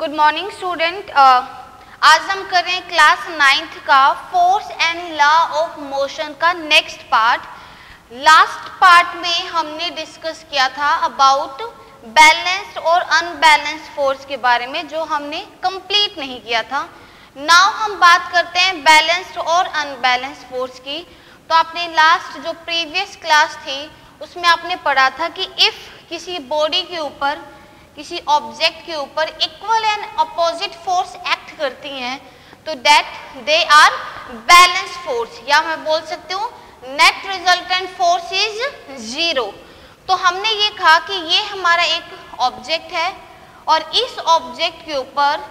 Good morning student. आज हम कर रहे हैं क्लास 9th का force and law of motion का नेक्स्ट पार्ट। लास्ट पार्ट में हमने डिस्कस किया था अबाउट बैलेंस्ड और अनबैलेंस्ड फोर्स के बारे में, जो हमने कंप्लीट नहीं किया था। नाउ हम बात करते हैं बैलेंस्ड और अनबैलेंस्ड फोर्स की। तो आपने लास्ट जो प्रीवियस क्लास थी उसमें आपने पढ़ा था कि इफ किसी बॉडी के ऊपर, किसी ऑब्जेक्ट के ऊपर equal and opposite force act करती हैं तो that they are balance force, या मैं बोल सकती हूँ net resultant force is zero. तो हमने ये कहा कि ये हमारा एक ऑब्जेक्ट है और इस ऑब्जेक्ट के ऊपर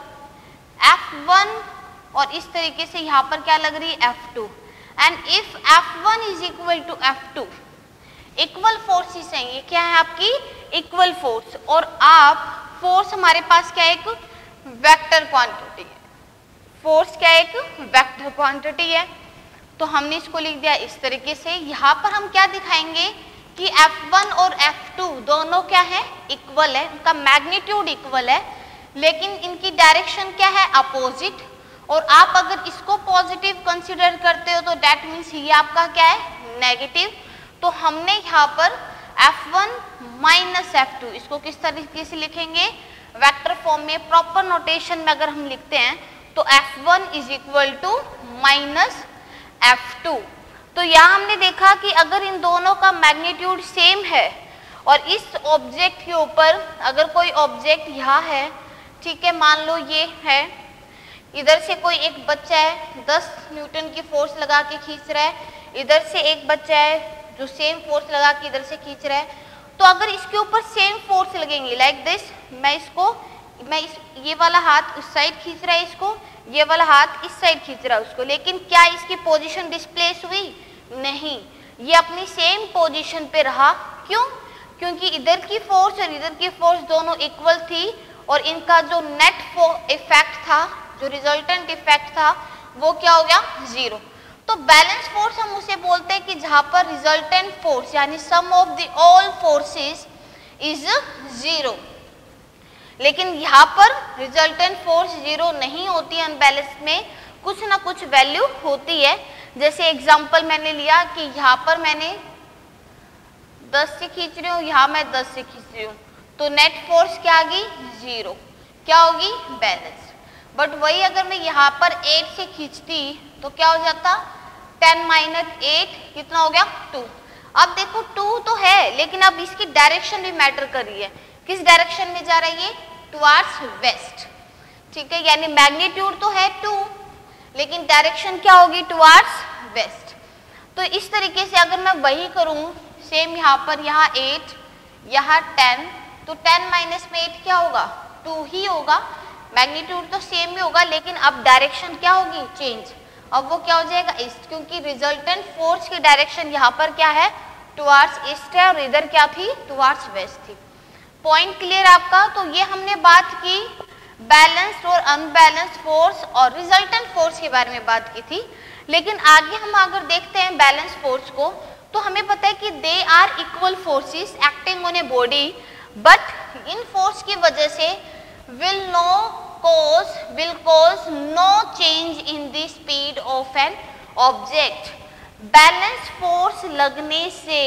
F1 और इस तरीके से यहाँ पर क्या लग रही है F2, and if F1 is equal to F2, equal forces हैं, ये क्या है आपकी इक्वल फोर्स। और आप फोर्स हमारे पास क्या है, एक वेक्टर क्वांटिटी है। फोर्स क्या है, एक वेक्टर क्वांटिटी है। तो हमने इसको लिख दिया इस तरीके से। यहाँ पर हम क्या दिखाएंगे कि F1 और F2 दोनों क्या है, इक्वल है, उनका मैग्नीट्यूड इक्वल है, लेकिन इनकी डायरेक्शन क्या है, अपोजिट। और आप अगर इसको पॉजिटिव कंसिडर करते हो तो दैट मीन्स ये आपका क्या है, नेगेटिव। तो हमने यहाँ पर F1 माइनस F2 इसको किस तरीके से लिखेंगे, वेक्टर फॉर्म में। प्रॉपर नोटेशन में अगर हम लिखते हैं तो F1 is equal to minus F2। तो यहाँ हमने देखा कि अगर इन दोनों का मैग्नीट्यूड सेम है और इस ऑब्जेक्ट के ऊपर अगर कोई ऑब्जेक्ट यहाँ है, ठीक है, मान लो ये है, इधर से कोई एक बच्चा है 10 न्यूटन की फोर्स लगा के खींच रहा है, इधर से एक बच्चा है जो सेम फोर्स लगा के इधर से खींच रहा है। तो अगर इसके ऊपर सेम फोर्स लगेंगे लाइक दिस, ये वाला हाथ उस साइड खींच रहा है इसको, ये वाला हाथ इस साइड खींच रहा है उसको, लेकिन क्या इसकी पोजीशन डिस्प्लेस हुई? नहीं, ये अपनी सेम पोजीशन पे रहा। क्यों? क्योंकि इधर की फोर्स और इधर की फोर्स दोनों इक्वल थी और इनका जो नेट इफेक्ट था, जो रिजल्टेंट इफेक्ट था, वो क्या हो गया, जीरो। तो बैलेंस फोर्स हम उसे बोलते हैं कि जहां पर रिजल्टेंट फोर्स यानी sum of the all forces is zero. लेकिन यहाँ पर रिजल्टेंट फोर्स जीरो नहीं होती है, अनबैलेंस में कुछ ना कुछ वैल्यू होती है। जैसे एग्जांपल मैंने लिया कि यहाँ पर मैंने 10 से खींच रही हूँ, यहाँ मैं 10 से खींच रही हूँ, तो नेट फोर्स क्या आ गई, जीरो। क्या होगी, बैलेंस। बट वही अगर मैं यहाँ पर 8 से खींचती तो क्या हो जाता, 10 माइनस 8 कितना हो गया, 2। अब देखो 2 तो है, लेकिन अब इसकी डायरेक्शन भी मैटर कर रही है। किस डायरेक्शन में जा रही है, टुवार्ड्स वेस्ट, ठीक है, यानी मैग्नीट्यूड तो है 2 लेकिन डायरेक्शन क्या होगी, टुवार्ड्स वेस्ट। तो इस तरीके से अगर मैं वही करूं सेम यहाँ पर, यहाँ 8 यहाँ 10, तो 10 माइनस में 8 क्या होगा, 2 ही होगा। मैग्नीट्यूड तो सेम ही होगा, लेकिन अब डायरेक्शन क्या होगी, चेंज। अब वो क्या हो जाएगा, ईस्ट, क्योंकि रिजल्टेंट फोर्स की डायरेक्शन यहाँ पर क्या है, टुवार्ड्स ईस्ट है और इधर क्या थी, टुवार्ड्स वेस्ट थी। पॉइंट क्लियर आपका। तो ये हमने बात की बैलेंस्ड और अनबैलेंस्ड फोर्स और रिजल्टेंट फोर्स के बारे में बात की थी। लेकिन आगे हम अगर देखते हैं बैलेंस फोर्स को, तो हमें पता है कि they are equal forces acting on a body, but इन फोर्स की वजह से will cause no change in the speed of an object। Balance force लगने से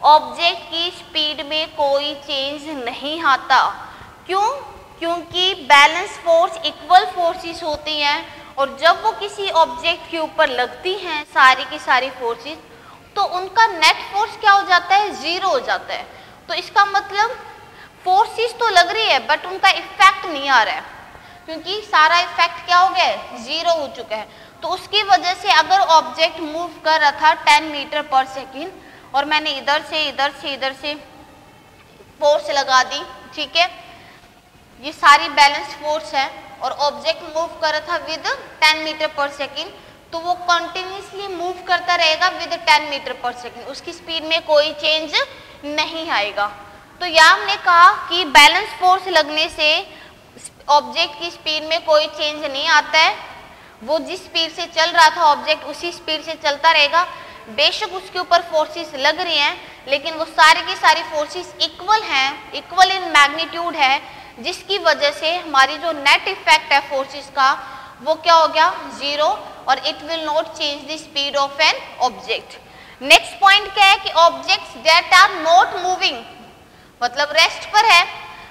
ऑब्जेक्ट की स्पीड में कोई चेंज नहीं आता। क्यों? क्योंकि बैलेंस फोर्स इक्वल फोर्सेस होती हैं और जब वो किसी ऑब्जेक्ट के ऊपर लगती हैं सारी की सारी फोर्सेस, तो उनका नेट फोर्स क्या हो जाता है, जीरो हो जाता है। तो इसका मतलब फोर्सेस तो लग रही है बट उनका इफेक्ट नहीं आ रहा है, क्योंकि सारा इफेक्ट क्या हो गया है, जीरो हो चुका है। तो उसकी वजह से अगर ऑब्जेक्ट मूव कर रहा था 10 मीटर पर सेकेंड और मैंने इधर से फोर्स लगा दी, ठीक है, ये सारी बैलेंस फोर्स है और ऑब्जेक्ट मूव कर रहा था विद 10 मीटर पर सेकेंड, तो वो कंटिन्यूसली मूव करता रहेगा विद 10 मीटर पर सेकेंड, उसकी स्पीड में कोई चेंज नहीं आएगा। तो यहाँ हमने कहा कि बैलेंस फोर्स लगने से ऑब्जेक्ट की स्पीड में कोई चेंज नहीं आता है, वो जिस स्पीड से चल रहा था ऑब्जेक्ट उसी स्पीड से चलता रहेगा। बेशक उसके ऊपर फोर्सेस लग रही हैं, लेकिन वो सारी की सारी फोर्सेस इक्वल हैं, इक्वल इन मैग्नीट्यूड है, जिसकी वजह से हमारी जो नेट इफेक्ट है फोर्सेस का वो क्या हो गया 0 और it will not change the speed of an object. Next point क्या है कि objects that are not moving मतलब रेस्ट पर है,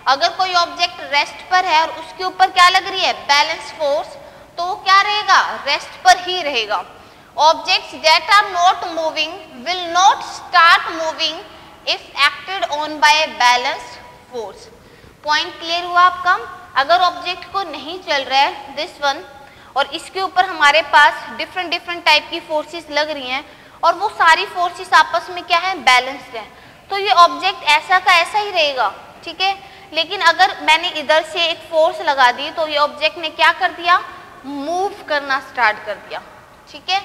अगर कोई ऑब्जेक्ट रेस्ट पर है और उसके ऊपर क्या लग रही है बैलेंस फोर्स, तो वो क्या रहेगा रेस्ट पर ही रहेगा। Objects that are not moving will not start moving if acted on by balance force. Point clear हुआ आपका? अगर ऑब्जेक्ट को नहीं चल रहा है दिस वन और इसके ऊपर हमारे पास डिफरेंट टाइप की फोर्सेस लग रही हैं और वो सारी फोर्सेस आपस में क्या है बैलेंस्ड है, तो ये ऑब्जेक्ट ऐसा का ऐसा ही रहेगा, ठीक है। लेकिन अगर मैंने इधर से एक फोर्स लगा दी तो ये ऑब्जेक्ट ने क्या कर दिया मूव करना स्टार्ट कर दिया, ठीक है।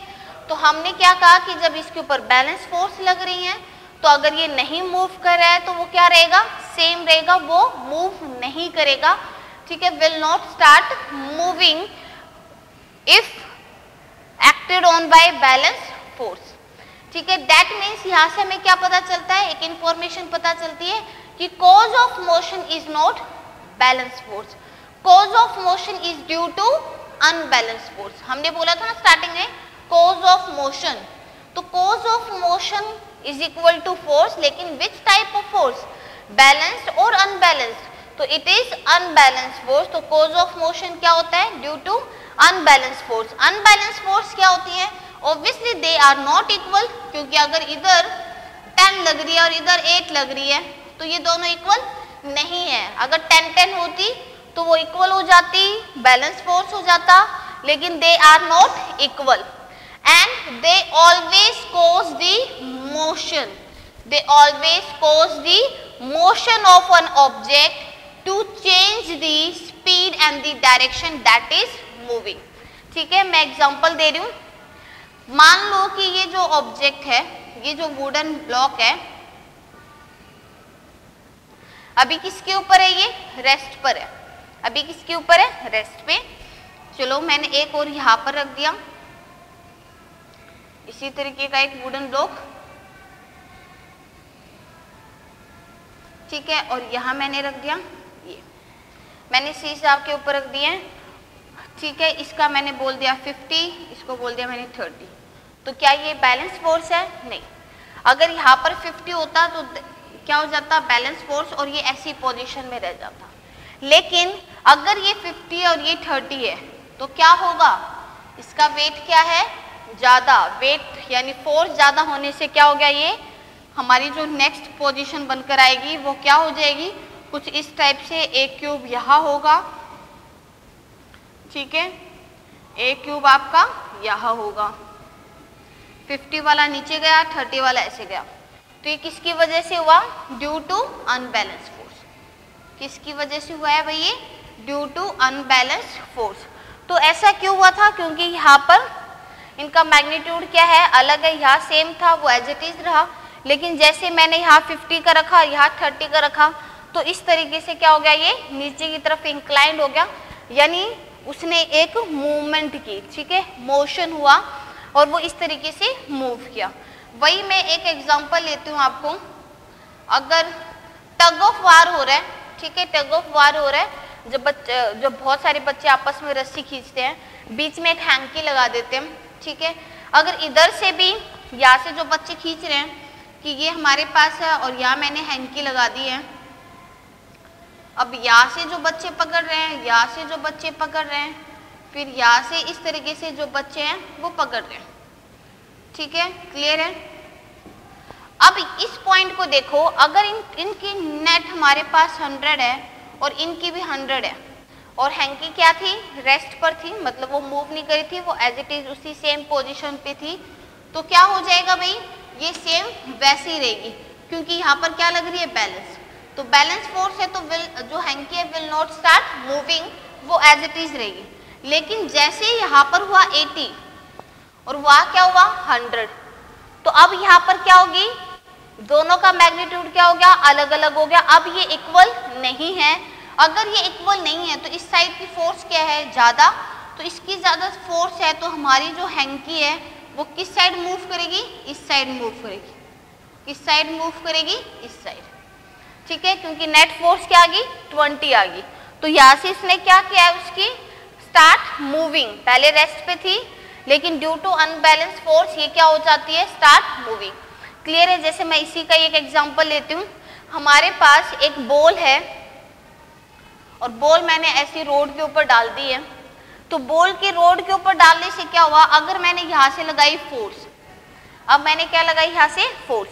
तो हमने क्या कहा कि जब इसके ऊपर बैलेंस फोर्स लग रही है तो अगर ये नहीं मूव कर रहा है तो वो क्या रहेगा सेम रहेगा, वो मूव नहीं करेगा, ठीक है, will not start moving if acted on by balance force, ठीक है। दैट मीन्स यहाँ से हमें क्या पता चलता है, एक इंफॉर्मेशन पता चलती है कि cause of motion is not balance force, cause of motion is due to unbalance force. हमने बोला था ना स्टार्टिंग में कॉज ऑफ मोशन, तो cause of motion is equal to force, लेकिन which type of force balanced और unbalanced, तो it is unbalance force. तो कॉज ऑफ मोशन क्या होता है due to unbalance force. Unbalance force क्या होती है obviously they are not equal, क्योंकि अगर इधर 10 लग रही है और इधर 8 लग रही है तो ये दोनों इक्वल नहीं है। अगर 10-10 होती तो वो इक्वल हो जाती, बैलेंस फोर्स हो जाता, लेकिन they are not equal and they always cause the motion, they always cause the motion of an object to change the speed and the direction that is moving, ठीक है। मैं example दे रही हूँ, मान लो कि ये जो ऑब्जेक्ट है, ये जो वुडन ब्लॉक है, अभी किसके ऊपर है ये रेस्ट पर है, अभी किसके ऊपर है रेस्ट पे। चलो मैंने एक और यहाँ पर रख दिया इसी तरीके का एक वुडन ब्लॉक, ठीक है, और यहाँ मैंने रख दिया ये, मैंने शीशा के ऊपर रख दिए, ठीक है। इसका मैंने बोल दिया 50, इसको बोल दिया मैंने 30, तो क्या ये बैलेंस फोर्स है? नहीं। अगर यहाँ पर 50 होता तो क्या हो जाता बैलेंस फोर्स और ये ऐसी पोजीशन में रह जाता। लेकिन अगर ये 50 और ये 30 है तो क्या होगा, इसका वेट क्या है ज्यादा, वेट यानी फोर्स ज्यादा होने से क्या हो गया, ये हमारी जो नेक्स्ट पोजीशन बनकर आएगी वो क्या हो जाएगी कुछ इस टाइप से, एक क्यूब यहाँ होगा, ठीक है, एक क्यूब आपका यहाँ होगा, 50 वाला नीचे गया, 30 वाला ऐसे गया। तो ये किसकी वजह से हुआ ड्यू टू अनबैलेंस फोर्स, किसकी वजह से हुआ है भाई ये ड्यू टू अनबैलेंस फोर्स। तो ऐसा क्यों हुआ था, क्योंकि यहाँ पर इनका मैग्नीट्यूड क्या है अलग है, यहाँ सेम था वो एज इट इज रहा, लेकिन जैसे मैंने यहाँ 50 का रखा, यहाँ 30 का रखा, तो इस तरीके से क्या हो गया ये नीचे की तरफ इंक्लाइंड हो गया, यानी उसने एक मूवमेंट की, ठीक है, मोशन हुआ और वो इस तरीके से मूव किया। वही मैं एक एग्जांपल लेती हूँ आपको, अगर टग ऑफ वार हो रहा है, ठीक है, टग ऑफ वार हो रहा है, जब बहुत सारे बच्चे आपस में रस्सी खींचते हैं, बीच में एक हैंकी लगा देते हैं, ठीक है। अगर इधर से भी यहाँ से जो बच्चे खींच रहे हैं कि ये हमारे पास है और यहाँ मैंने हैंकी लगा दी है, अब यहाँ से जो बच्चे पकड़ रहे हैं, यहाँ से जो बच्चे पकड़ रहे हैं, फिर यहाँ से इस तरीके से जो बच्चे हैं वो पकड़ रहे हैं, ठीक है, क्लियर है। अब इस पॉइंट को देखो, अगर इनकी नेट हमारे पास 100 है और इनकी भी 100 है और हैंकी क्या थी रेस्ट पर थी, मतलब वो मूव नहीं करी थी, वो एज इट इज उसी सेम पोजीशन पे थी, तो क्या हो जाएगा भाई ये सेम वैसे ही रहेगी, क्योंकि यहाँ पर क्या लग रही है बैलेंस, तो बैलेंस फोर्स है तो जो हैंकी है विल नॉट स्टार्ट मूविंग, वो एज इट इज रहेगी। लेकिन जैसे यहाँ पर हुआ 80 और वहाँ क्या हुआ 100, तो अब यहाँ पर क्या होगी, दोनों का मैग्नीट्यूड क्या हो गया अलग अलग हो गया, अब ये इक्वल नहीं है। अगर ये इक्वल नहीं है तो इस साइड की फोर्स क्या है ज्यादा, तो इसकी ज्यादा फोर्स है तो हमारी जो हैंकी है वो किस साइड मूव करेगी, इस साइड मूव करेगी, किस साइड मूव करेगी, इस साइड, ठीक है, क्योंकि नेट फोर्स क्या आ गई 20 आ गई। तो यहाँ से इसने क्या किया है, उसकी स्टार्ट मूविंग, पहले रेस्ट पे थी लेकिन ड्यू टू अनबैलेंस फोर्स ये क्या हो जाती है, स्टार्ट मूविंग। क्लियर है? जैसे मैं इसी का एक एग्जांपल लेती हूँ, हमारे पास एक बॉल है और बॉल मैंने ऐसी रोड के ऊपर डाल दी है। तो बॉल की रोड के ऊपर डालने से क्या हुआ, अगर मैंने यहाँ से लगाई फोर्स, अब मैंने क्या लगाई यहाँ से फोर्स,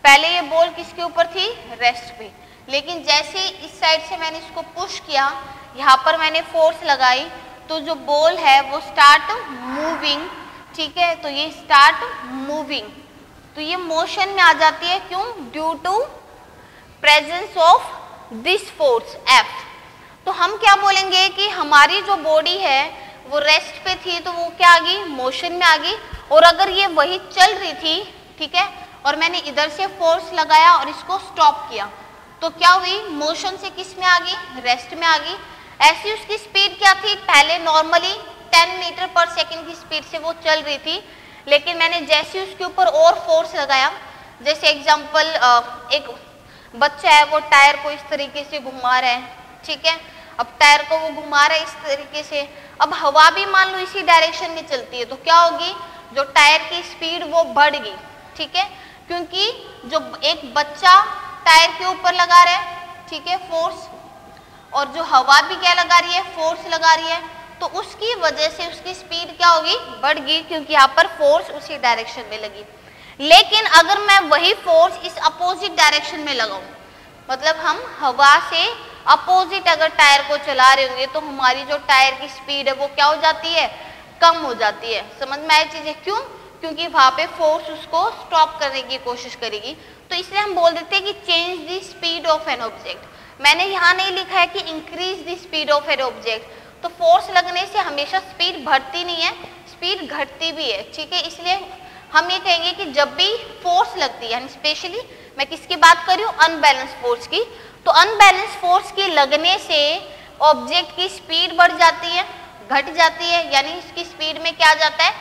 पहले ये बॉल किसके ऊपर थी, रेस्ट पे, लेकिन जैसे इस साइड से मैंने इसको पुश किया, यहाँ पर मैंने फोर्स लगाई, तो जो बॉल है वो स्टार्ट मूविंग। ठीक है, तो ये स्टार्ट मूविंग, तो ये मोशन में आ जाती है। क्यों? Due to presence of this force F। तो हम क्या बोलेंगे कि हमारी जो बॉडी है वो रेस्ट पे थी, तो वो क्या आ गई, मोशन में आ गई। और अगर ये वही चल रही थी, ठीक है, और मैंने इधर से फोर्स लगाया और इसको स्टॉप किया, तो क्या हुई, मोशन से किस में आ गई, रेस्ट में आ गई। ऐसी उसकी स्पीड क्या थी, पहले नॉर्मली 10 मीटर पर सेकेंड की स्पीड से वो चल रही थी, लेकिन मैंने जैसे उसके ऊपर और फोर्स लगाया, जैसे एग्जांपल एक बच्चा है वो टायर को इस तरीके से घुमा रहा है, ठीक है, अब टायर को वो घुमा रहा है इस तरीके से, अब हवा भी मान लो इसी डायरेक्शन में चलती है, तो क्या होगी, जो टायर की स्पीड वो बढ़ गई। ठीक है, क्योंकि जो एक बच्चा टायर के ऊपर लगा रहा है, ठीक है, फोर्स, और जो हवा भी क्या लगा रही है, फोर्स लगा रही है, तो उसकी वजह से उसकी स्पीड क्या होगी, बढ़ गई, क्योंकि यहाँ पर फोर्स उसी डायरेक्शन में लगी। लेकिन अगर मैं वही फोर्स इस अपोजिट डायरेक्शन में लगाऊं, मतलब हम हवा से अपोजिट अगर टायर को चला रहे होंगे, तो हमारी जो टायर की स्पीड है वो क्या हो जाती है, कम हो जाती है। समझ में आई चीजें? क्यों? क्योंकि वहां पे फोर्स उसको स्टॉप करने की कोशिश करेगी। तो इसलिए हम बोल देते हैं कि change the speed of an object. मैंने यहाँ नहीं लिखा है कि increase the speed of an object, तो फोर्स लगने से हमेशा स्पीड बढ़ती नहीं है, स्पीड घटती भी है। ठीक है, इसलिए हम ये कहेंगे कि जब भी फोर्स लगती है, यानी स्पेशली मैं किसकी बात कर रही हूँ, अनबैलेंस फोर्स की, तो अनबैलेंस फोर्स के लगने से ऑब्जेक्ट की स्पीड बढ़ जाती है, घट जाती है, यानी इसकी स्पीड में क्या आ जाता है,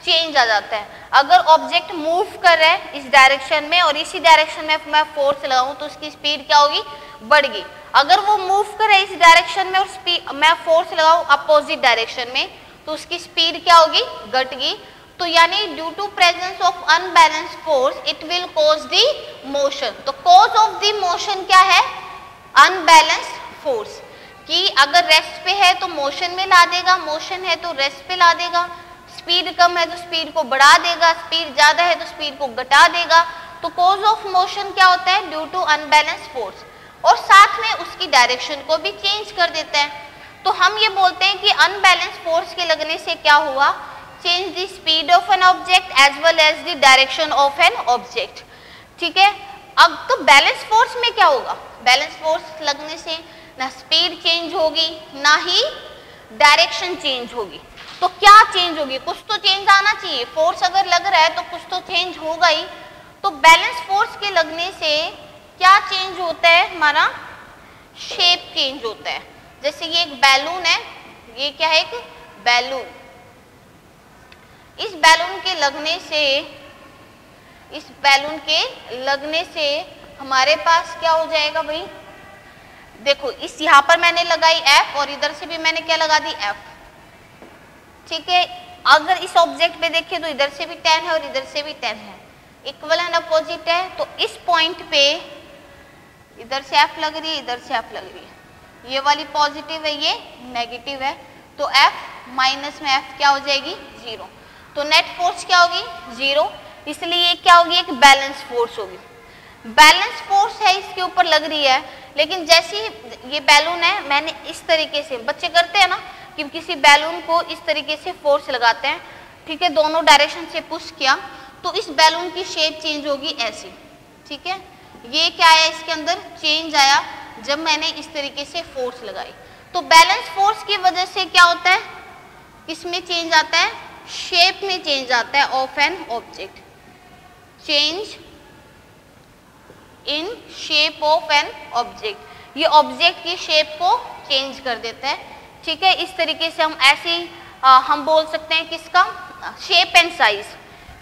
चेंज आ जाता है। अगर ऑब्जेक्ट मूव कर रहा है इस डायरेक्शन में और इसी डायरेक्शन में मैं फोर्स लगाऊं, तो उसकी स्पीड क्या होगी, बढ़ गई। अगर वो मूव कर रहा है इस डायरेक्शन में और मैं फोर्स लगाऊं अपोजिट डायरेक्शन में, तो उसकी स्पीड क्या होगी, घट गई। तो यानी due to presence of unbalance force it will cause the motion. तो कॉज ऑफ द मोशन क्या है, अनबैलेंस फोर्स, कि अगर रेस्ट पे है तो मोशन में ला देगा, मोशन है तो रेस्ट पे ला देगा, स्पीड कम है तो स्पीड को बढ़ा देगा, स्पीड ज्यादा है तो स्पीड को घटा देगा। तो कॉज ऑफ मोशन क्या होता है, ड्यू टू अनबैलेंस फोर्स, और साथ में उसकी डायरेक्शन को भी चेंज कर देता है। तो हम ये बोलते हैं कि अनबैलेंस फोर्स के लगने से क्या हुआ, change the speed of an object as well as the direction of an object. ठीक है, अब तो बैलेंस फोर्स में क्या होगा, बैलेंस फोर्स लगने से ना स्पीड चेंज होगी ना ही डायरेक्शन चेंज होगी। तो क्या चेंज होगी, कुछ तो चेंज आना चाहिए, फोर्स अगर लग रहा है तो कुछ तो चेंज होगा ही। तो बैलेंस फोर्स के लगने से क्या चेंज होता है, हमारा शेप चेंज होता है। जैसे ये एक बैलून है, ये क्या है, एक बैलून, इस बैलून के लगने से, इस बैलून के लगने से हमारे पास क्या हो जाएगा भाई, देखो इस यहाँ पर मैंने लगाई F और इधर से भी मैंने क्या लगा दी F। ठीक है, अगर इस ऑब्जेक्ट पे देखें तो इधर से भी 10 है और इधर से भी 10 है, इक्वल एंड अपोजिट है। तो इस पॉइंट पे इधर से F लग रही है, इधर से F लग रही है, ये वाली पॉजिटिव है, ये नेगेटिव है, तो F माइनस में F क्या हो जाएगी, 0। तो नेट फोर्स क्या होगी, 0, इसलिए ये क्या होगी, एक बैलेंस फोर्स होगी। बैलेंस फोर्स है, इसके ऊपर लग रही है, लेकिन जैसे ये बैलून है, मैंने इस तरीके से, बच्चे करते हैं ना कि किसी बैलून को इस तरीके से फोर्स लगाते हैं, ठीक है, दोनों डायरेक्शन से पुश किया, तो इस बैलून की शेप चेंज होगी ऐसी। ठीक है, ये क्या आया, इसके अंदर चेंज आया जब मैंने इस तरीके से फोर्स लगाई। तो बैलेंस फोर्स की वजह से क्या होता है, किसमें चेंज आता है, शेप में चेंज आता है of an object, change in shape of an object, ये ऑब्जेक्ट की शेप को चेंज कर देता है। ठीक है, इस तरीके से हम ऐसे हम बोल सकते हैं किसका, शेप एंड साइज,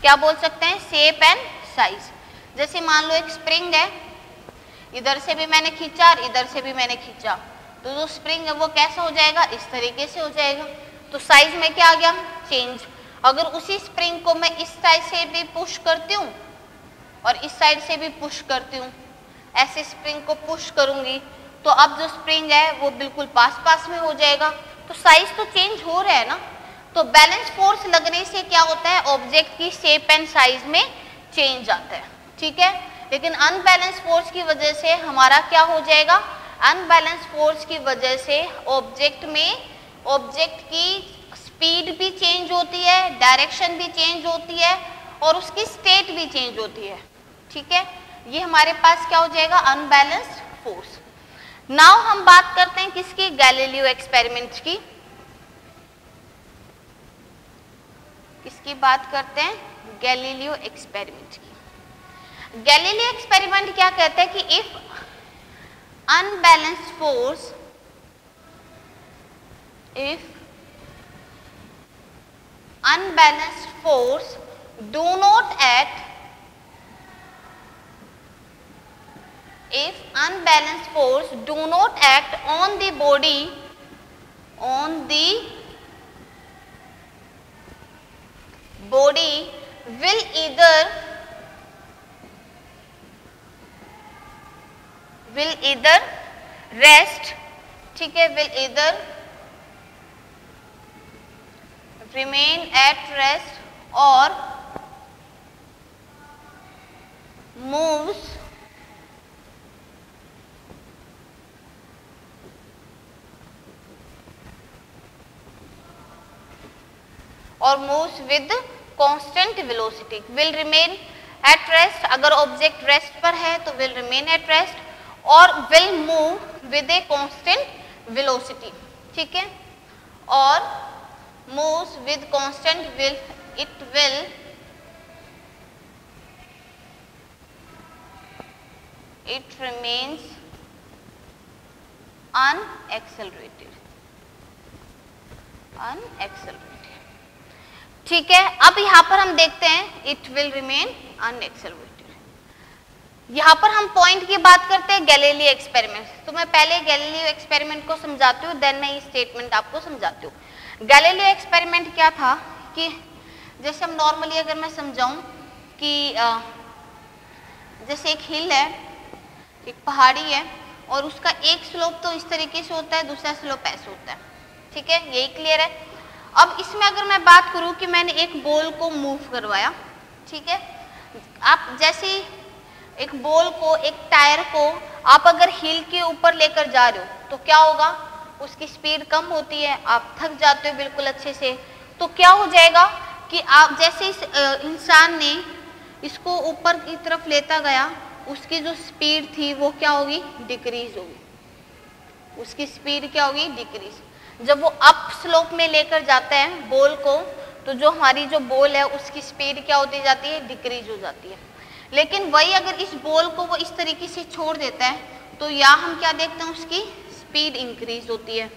क्या बोल सकते हैं, शेप एंड साइज। जैसे मान लो एक स्प्रिंग है, इधर से भी मैंने खींचा और इधर से भी मैंने खींचा, तो जो स्प्रिंग है वो कैसा हो जाएगा, इस तरीके से हो जाएगा। तो साइज में क्या आ गया, चेंज। अगर उसी स्प्रिंग को मैं इस साइड से भी पुश करती हूँ और इस साइड से भी पुश करती हूँ, ऐसे स्प्रिंग को पुश करूंगी, तो अब जो स्प्रिंग है वो बिल्कुल पास पास में हो जाएगा, तो साइज तो चेंज हो रहा है ना। तो बैलेंस फोर्स लगने से क्या होता है, ऑब्जेक्ट की शेप एंड साइज में चेंज आता है, ठीक है। लेकिन अनबैलेंस फोर्स की वजह से हमारा क्या हो जाएगा, अनबैलेंस फोर्स की वजह से ऑब्जेक्ट की स्पीड भी चेंज होती है, डायरेक्शन भी चेंज होती है और उसकी स्टेट भी चेंज होती है, ठीक है। ये हमारे पास क्या हो जाएगा, अनबैलेंस्ड फोर्स। नाउ हम बात करते हैं किसकी, गैलीलियो एक्सपेरिमेंट की। किसकी बात करते हैं, गैलीलियो एक्सपेरिमेंट की। गैलीलियो एक्सपेरिमेंट क्या कहता है कि if unbalanced force, if unbalanced force do not act, if unbalanced force do not act on the body, will either rest, ठीक है, will either remain at rest or moves with constant velocity। will remain at rest, अगर object rest पर है तो will remain at rest, और will move with a constant velocity, ठीक है, और moves with constant will, it remains unaccelerated, ठीक है। अब यहां पर हम देखते हैं it will remain unaccelerated। यहां पर हम पॉइंट की बात करते हैं गैलीलियो एक्सपेरिमेंट। तो मैं पहले गैलीलियो एक्सपेरिमेंट को समझाती हूँ, देन मैं ये स्टेटमेंट आपको समझाती हूँ। गैलीलियो एक्सपेरिमेंट क्या था कि जैसे हम नॉर्मली अगर मैं समझाऊं कि जैसे एक हिल है, एक पहाड़ी है, और उसका एक स्लोप तो इस तरीके से होता है, दूसरा स्लोप ऐसे होता है, ठीक है, यही क्लियर है। अब इसमें अगर मैं बात करूं कि मैंने एक बॉल को मूव करवाया, ठीक है, आप जैसे एक बॉल को, एक टायर को आप अगर हिल के ऊपर लेकर जा रहे हो तो क्या होगा, उसकी स्पीड कम होती है, आप थक जाते हो बिल्कुल अच्छे से। तो क्या हो जाएगा कि आप जैसे इस इंसान ने इसको ऊपर की तरफ लेता गया, उसकी जो स्पीड थी वो क्या होगी, डिक्रीज होगी, उसकी स्पीड क्या होगी, डिक्रीज। जब वो अप स्लोप में लेकर जाता है बॉल को, तो जो हमारी जो बॉल है उसकी स्पीड क्या होती जाती है, डिक्रीज हो जाती है। लेकिन वही अगर इस बॉल को वो इस तरीके से छोड़ देता है तो यहाँ हम क्या देखते हैं, उसकी स्पीड इंक्रीज होती है,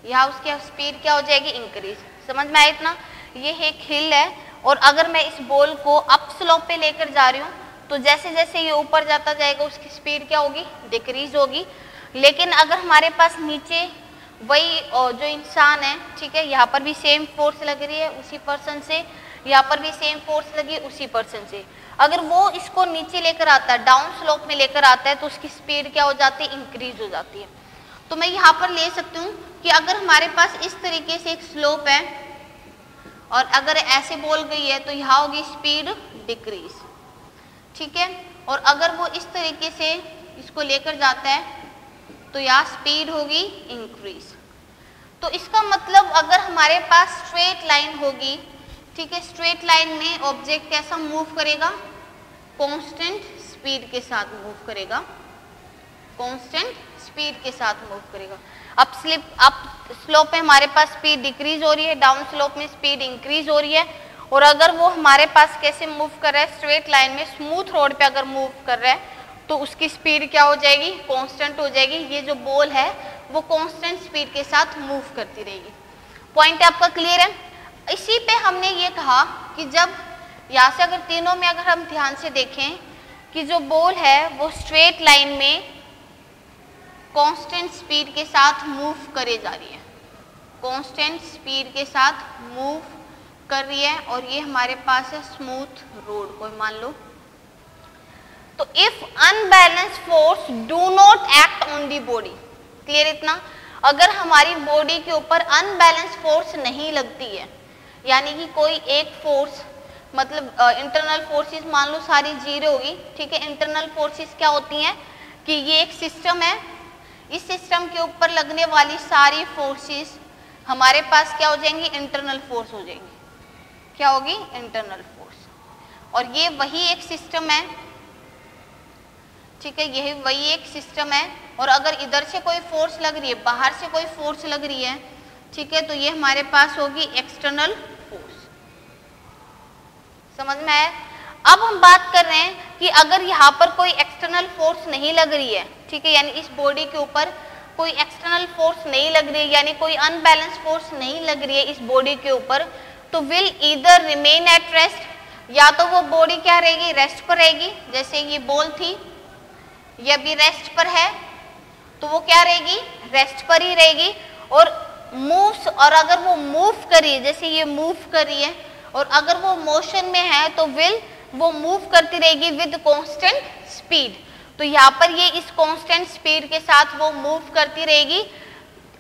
यहाँ उसकी स्पीड क्या हो जाएगी, इंक्रीज। समझ में आया इतना? ये एक हिल है और अगर मैं इस बॉल को अप स्लोप पे लेकर जा रही हूँ तो जैसे जैसे ये ऊपर जाता जाएगा उसकी स्पीड क्या होगी, डिक्रीज होगी। लेकिन अगर हमारे पास नीचे वही जो इंसान है, ठीक है, यहाँ पर भी सेम फोर्स लग रही है उसी पर्सन से, यहाँ पर भी सेम फोर्स लगी उसी पर्सन से, अगर वो इसको नीचे लेकर आता है, डाउन स्लोप में लेकर आता है, तो उसकी स्पीड क्या हो जाती है, इंक्रीज हो जाती है। तो मैं यहाँ पर ले सकती हूँ कि अगर हमारे पास इस तरीके से एक स्लोप है और अगर ऐसे बोल गई है तो यहाँ होगी स्पीड डिक्रीज, ठीक है, और अगर वो इस तरीके से इसको लेकर जाता है तो यहाँ स्पीड होगी इंक्रीज। तो इसका मतलब अगर हमारे पास स्ट्रेट लाइन होगी, ठीक है, स्ट्रेट लाइन में ऑब्जेक्ट कैसा मूव करेगा, कांस्टेंट स्पीड के साथ मूव करेगा, कांस्टेंट स्पीड के साथ मूव करेगा। अप स्लोप में हमारे पास स्पीड डिक्रीज हो रही है, डाउन स्लोप में स्पीड इंक्रीज हो रही है। और अगर वो हमारे पास कैसे मूव कर रहा है, स्ट्रेट लाइन में स्मूथ रोड पे अगर मूव कर रहा है तो उसकी स्पीड क्या हो जाएगी, कांस्टेंट हो जाएगी। ये जो बॉल है वो कांस्टेंट स्पीड के साथ मूव करती रहेगी। पॉइंट आपका क्लियर है? इसी पे हमने ये कहा कि जब यहाँ से अगर तीनों में अगर हम ध्यान से देखें कि जो बॉल है वो स्ट्रेट लाइन में कांस्टेंट स्पीड के साथ मूव करे जा रही है, कांस्टेंट स्पीड के साथ मूव कर रही है, और ये हमारे पास है स्मूथ रोड कोई मान लो। तो if unbalance force do not act on the body, clear इतना, अगर हमारी बॉडी के ऊपर अनबैलेंस फोर्स नहीं लगती है, यानी कि कोई एक फोर्स, मतलब इंटरनल फोर्सेस मान लो सारी जीरो होगी, ठीक है। इंटरनल फोर्सेस क्या होती हैं कि ये एक सिस्टम है, इस सिस्टम के ऊपर लगने वाली सारी फोर्सेस हमारे पास क्या हो जाएंगी, इंटरनल फोर्स हो जाएंगी। क्या होगी, इंटरनल फोर्स। और ये वही एक सिस्टम है, ठीक है, यही वही एक सिस्टम है। और अगर इधर से कोई फोर्स लग रही है, बाहर से कोई फोर्स लग रही है, ठीक है, तो ये हमारे पास होगी एक्सटर्नल फोर्स। समझ में आया? अब हम बात कर रहे हैं कि अगर यहाँ पर कोई एक्सटर्नल फोर्स नहीं लग रही है, ठीक है, यानी इस बॉडी के ऊपर कोई एक्सटर्नल फोर्स नहीं लग रही है, यानी कोई अनबैलेंस फोर्स नहीं लग रही है इस बॉडी के ऊपर, तो will either remain at rest, या तो वो बॉडी क्या रहेगी, रेस्ट पर रहेगी, जैसे ये बॉल थी, ये अभी रेस्ट पर है, तो वो क्या रहेगी, रेस्ट पर ही रहेगी। और मूव्स, और अगर वो मूव करी, जैसे ये मूव कर रही है, और अगर वो मोशन में है तो विल वो मूव करती रहेगी विद कांस्टेंट स्पीड। तो यहाँ पर ये इस कांस्टेंट स्पीड के साथ वो मूव करती रहेगी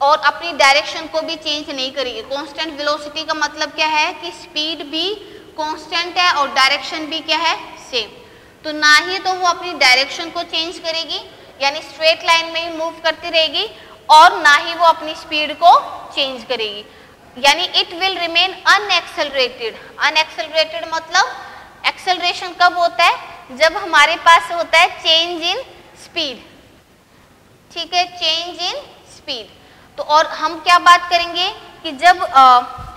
और अपनी डायरेक्शन को भी चेंज नहीं करेगी। कांस्टेंट वेलोसिटी का मतलब क्या है कि स्पीड भी कांस्टेंट है और डायरेक्शन भी क्या है, सेम। तो ना ही तो वो अपनी डायरेक्शन को चेंज करेगी, यानी स्ट्रेट लाइन में ही मूव करती रहेगी, और ना ही वो अपनी स्पीड को चेंज करेगी, यानी it will remain unaccelerated. Unaccelerated मतलब एक्सेलरेशन कब होता है, जब हमारे पास होता है चेंज इन स्पीड, ठीक है, चेंज इन स्पीड। तो और हम क्या बात करेंगे कि जब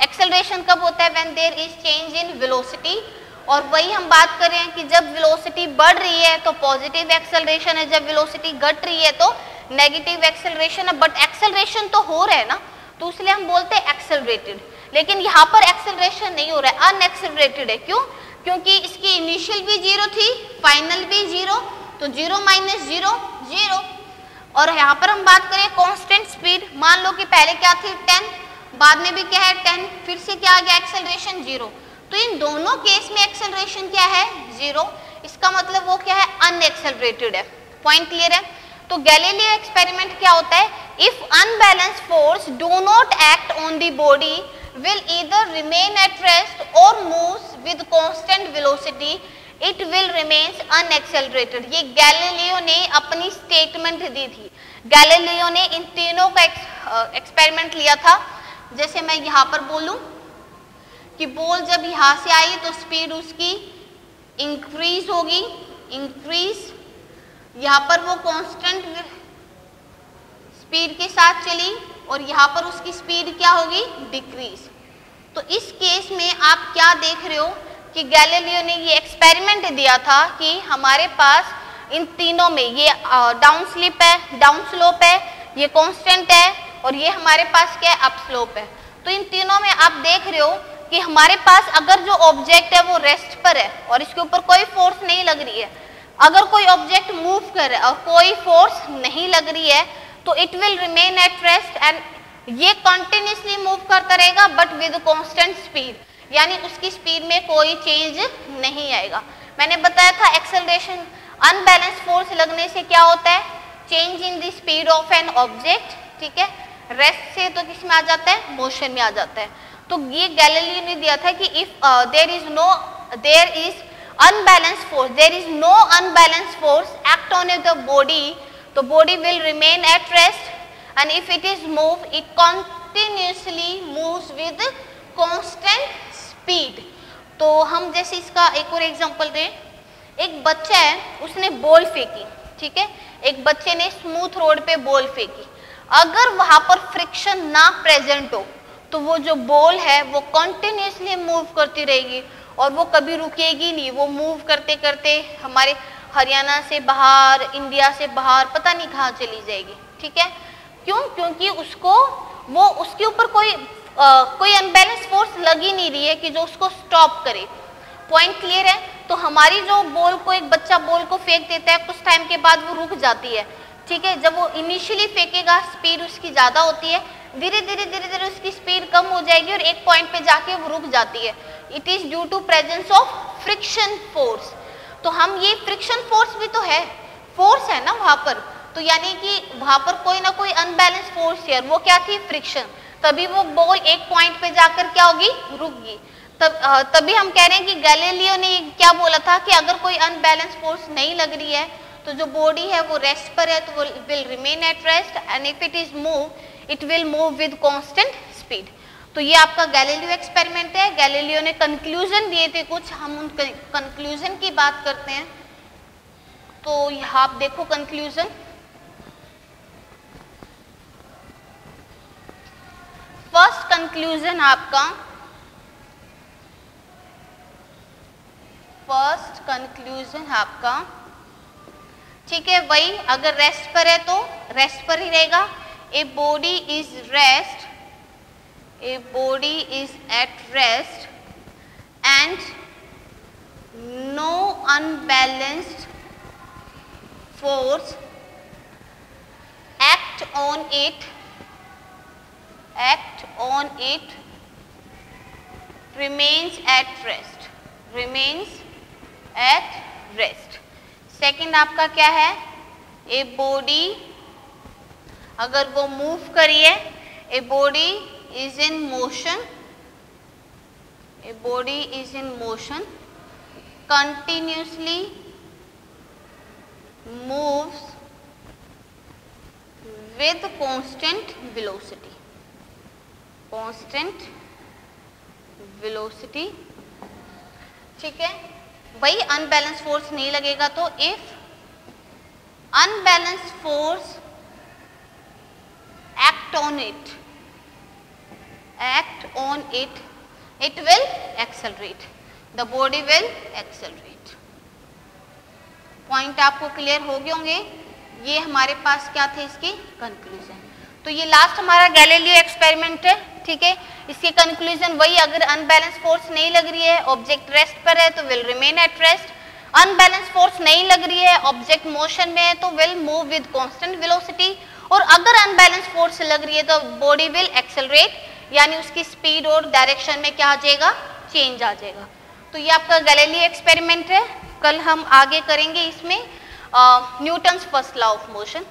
एक्सेलरेशन कब होता है, when there is change in velocity. और वही हम बात कर रहे हैं कि जब वेलोसिटी बढ़ रही है तो पॉजिटिव एक्सेलरेशन है, जब वेलोसिटी घट रही है तो नेगेटिव एक्सेलरेशन है। बट एक्सेलरेशन तो हो रहा है ना, तो इसलिए हम बोलते हैं एक्सेलरेटेड। लेकिन यहाँ पर एक्सेलरेशन नहीं हो रहा है, अनएक्सेलरेटेड है। क्यों? क्योंकि इसकी इनिशियल भी जीरो थी, फाइनल भी जीरो, तो जीरो माइनस जीरो जीरो। और यहाँ पर हम बात करें कांस्टेंट स्पीड, मान लो कि पहले क्या थी 10, बाद में भी क्या है 10, फिर से क्या आ गया एक्सेलरेशन जीरो। तो इन दोनों केस में एक्सेलरेशन क्या है, जीरो। इसका मतलब वो क्या है, अनएक्सेलरेटेड है। पॉइंट क्लियर है? तो गैलीलियो एक्सपेरिमेंट क्या होता है, if unbalance force do not act on the body will either remain at rest or moves with constant velocity, it will remains unaccelerated। ये गैलीलियो ने अपनी स्टेटमेंट दी थी। गैलीलियो ने इन तीनों का एक्सपेरिमेंट लिया था। जैसे मैं यहाँ पर बोलूं कि बॉल जब यहाँ से आई तो स्पीड उसकी इंक्रीज होगी, इंक्रीज, यहाँ पर वो कांस्टेंट स्पीड के साथ चली, और यहाँ पर उसकी स्पीड क्या होगी, डिक्रीज। तो इस केस में आप क्या देख रहे हो कि गैलीलियो ने ये एक्सपेरिमेंट दिया था कि हमारे पास इन तीनों में ये डाउन स्लिप है, डाउन स्लोप है, ये कांस्टेंट है, और ये हमारे पास क्या है, अप स्लोप है। तो इन तीनों में आप देख रहे हो कि हमारे पास अगर जो ऑब्जेक्ट है वो रेस्ट पर है और इसके ऊपर कोई फोर्स नहीं लग रही है, अगर कोई ऑब्जेक्ट मूव कर रहा है और कोई फोर्स नहीं लग रही है, तो it will remain at rest and ये कंटिन्यूसली मूव करता रहेगा बट विद कांस्टेंट स्पीड, यानी उसकी स्पीड में कोई चेंज नहीं आएगा। मैंने बताया था एक्सेलरेशन, अनबैलेंस फोर्स लगने से क्या होता है, change in the speed of an object, ठीक है। रेस्ट से तो किस में आ जाता है, मोशन में आ जाता है। तो ये गैलीलियो ने दिया था कि if there is unbalance force, there is no unbalance force act on the body, तो body will remain at rest, and if it is moved, it continuously moves with constant speed। तो हम जैसे इसका एक और एग्जांपल दें, एक बच्चा है उसने बॉल फेंकी, ठीक है, एक बच्चे ने स्मूथ रोड पे बॉल फेंकी, अगर वहां पर फ्रिक्शन ना प्रेजेंट हो तो वो जो बॉल है वो कंटिन्यूसली मूव करती रहेगी और वो कभी रुकेगी नहीं, वो मूव करते करते हमारे हरियाणा से बाहर, इंडिया से बाहर, पता नहीं कहाँ चली जाएगी, ठीक है। क्यों? क्योंकि उसके ऊपर कोई अनबैलेंस फोर्स लग ही नहीं रही है कि जो उसको स्टॉप करे। पॉइंट क्लियर है? तो हमारी जो बॉल को, एक बच्चा बॉल को फेंक देता है, कुछ टाइम के बाद वो रुक जाती है, ठीक है। जब वो इनिशियली फेंकेगा स्पीड उसकी ज्यादा होती है, धीरे धीरे उसकी स्पीड कम हो जाएगी और एक पॉइंट पे जाके वो रुक जाती है। It is due to presence of friction force. तो हम ये फ्रिक्शन फोर्स भी तो है, फोर्स है ना वहां पर, तो यानी कि वहां पर कोई ना कोई अनबैलेंस फोर्स है, वो क्या थी, फ्रिक्शन, तभी वो बॉल एक पॉइंट पे जाकर क्या होगी, रुकगी। तभी हम कह रहे हैं कि गैलीलियो ने क्या बोला था कि अगर कोई अनबैलेंस फोर्स नहीं लग रही है तो जो बॉडी है वो रेस्ट पर है, तो वो will remain at rest, and if it is move it will move with constant speed. तो ये आपका गैलीलियो एक्सपेरिमेंट है। गैलीलियो ने कंक्लूजन दिए थे कुछ, हम उन कंक्लूजन की बात करते हैं। तो यहाँ आप देखो कंक्लूजन, फर्स्ट कंक्लूजन आपका, फर्स्ट कंक्लूजन आपका, ठीक है, वही अगर रेस्ट पर है तो रेस्ट पर ही रहेगा। A body is rest, a body is at rest and no unbalanced force act on it remains at rest। Second आपका क्या है, ए बॉडी अगर वो मूव करिए, a body is in motion, a body is in motion continuously moves with constant velocity, constant velocity, ठीक है। वही unbalance force नहीं लगेगा, तो if unbalance force act on it, it will accelerate, the body will accelerate। Point आपको clear हो गए होंगे। ये हमारे पास क्या थे इसके कंक्लूजन। तो ये लास्ट हमारा गैलीलियो एक्सपेरिमेंट है, ठीक है। इसके कंक्लूजन वही, अगर अनबैलेंस फोर्स नहीं लग रही है, ऑब्जेक्ट रेस्ट पर है तो will remain at rest, unbalance force नहीं लग रही है, ऑब्जेक्ट मोशन में है तो will move with constant velocity, और अगर अनबैलेंस फोर्स लग रही है तो बॉडी विल एक्सेलरेट, यानी उसकी स्पीड और डायरेक्शन में क्या आ जाएगा, चेंज आ जाएगा। तो ये आपका गैलीलियो एक्सपेरिमेंट है। कल हम आगे करेंगे इसमें Newton's first law of motion.